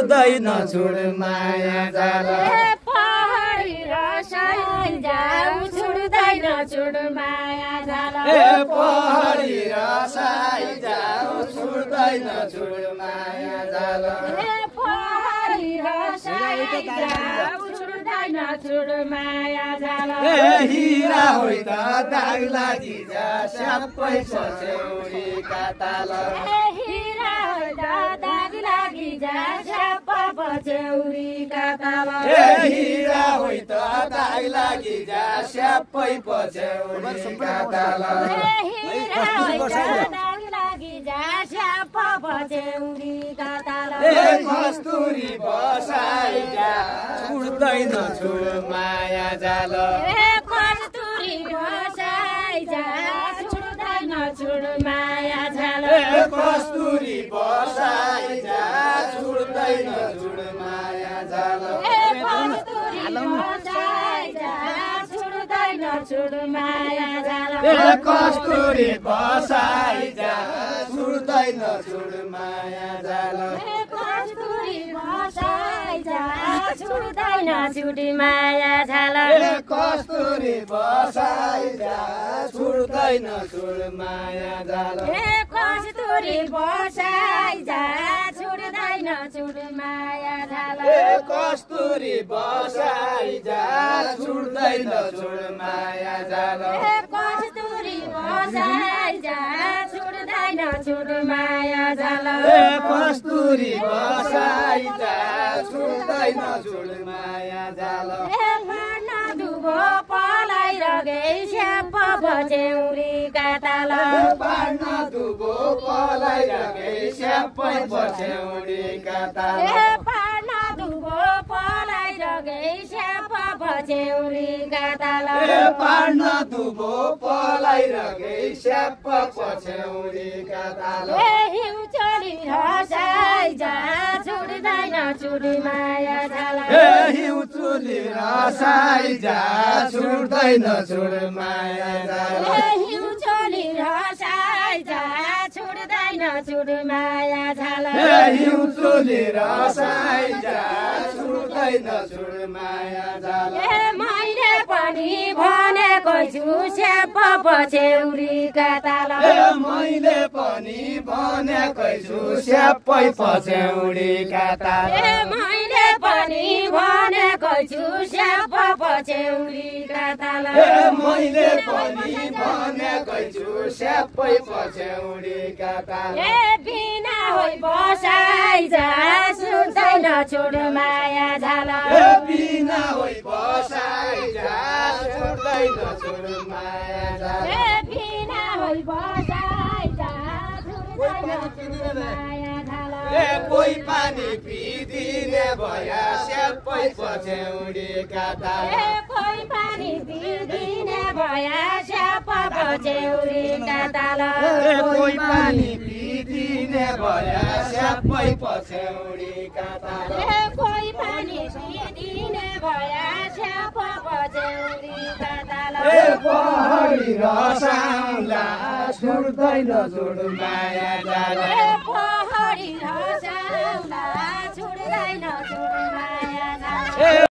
छुट्दैन छोड माया जाल पहाडी रसाई जाऊ छुट्दैन छोड माया जाल पहाडी रसाई जाऊ छुट्दैन छोड माया जाल पहाडी रसाई जाऊ छुट्दैन छोड माया जाल हिरा होइ त दाग लागि जा सबै पछ्यौरीका ताल हिरा होइ त दाग लागि जा सबै पछ्यौरीका ताल हिरा होइ त दाग लागि जा सबै पछ्यौरीका ताल हिरा होइ त दाग लागि जा सबै पछ्यौरीका ताल कस्तुरी बसाइ जा छुट्दैन छोड माया जाल कस्तुरी बसाइ जा छुट्दैन छोड माया जाल कस्तुरी बसाइ जा छुट्दैन छोड माया जाल कस्तुरी बसाइ जा छुट्दैन छोड माया जाल कस्तुरी बसाइ जा छुट्दैन छोड माया जाल कस्तुरी बसाइ जा छुट्दैन छोड माया जाल कस्तुरी बसाइ जा छुट्दैन छोड माया जाल कस्तुरी बसाइ जा छुट्दैन छोड माया जाल कस्तुरी बसाइ जा छुट्दैन छोड माया जाल कस्तुरी बसाइ जा छुट्दैन छोड माया जाल कस्तुरी बसाइ जा छुट्दैन छोड माया जाल पार्न दुबो पलाई रगे स्याप पछ्यौरीका ताल पार्न दुबो पलाई रगे सबै पछ्यौरीका ताल पार्न दुबो पलाई रगे स्याप पछ्यौरीका ताल पार्न दुबो पलाई रगे सबै पछ्यौरीका ताल हिउँ चोली हसाइ जा छुट्दैन छोड माया जाल हिउँ चोली रसाइ जा छुट्दैन छोड माया जाल हिउँ चोली हसाइ जा छुट्दैन छोड माया जाल हिउँ चोली रसाइ जा छुट्दैन छोड माया जाल मैले पनि भनेको छु स्याप पछ्यौरीका ताल मैले पनि भनेकै छु सबै पछ्यौरीका ताल मैले पनि भनेको छु स्याप पछ्यौरीका ताल मैले पनि भनेकै छु सबै पछ्यौरीका ताल बिना होइ बसाइ जा छुट्दैन छोड माया जाल बिना होइ बसाइ जा छुट्दैन छोड माया जाल बिना होइ बसाइ जा छुट्दैन छोड माया जाल कोही पानी पिदिने भया सबै पछ्यौरीका ताल कोही पानी पिदिने भया स्याप पछ्यौरीका ताल कोही पानी पिदिने भया सबै पछ्यौरीका ताल कोही पानी पिदिने भया स्याप पछ्यौरीका ताल पहाडी रसाउला छुट्दैन छोड माया जाल पहाडी रसाउला छुट्दैन छोड माया जाल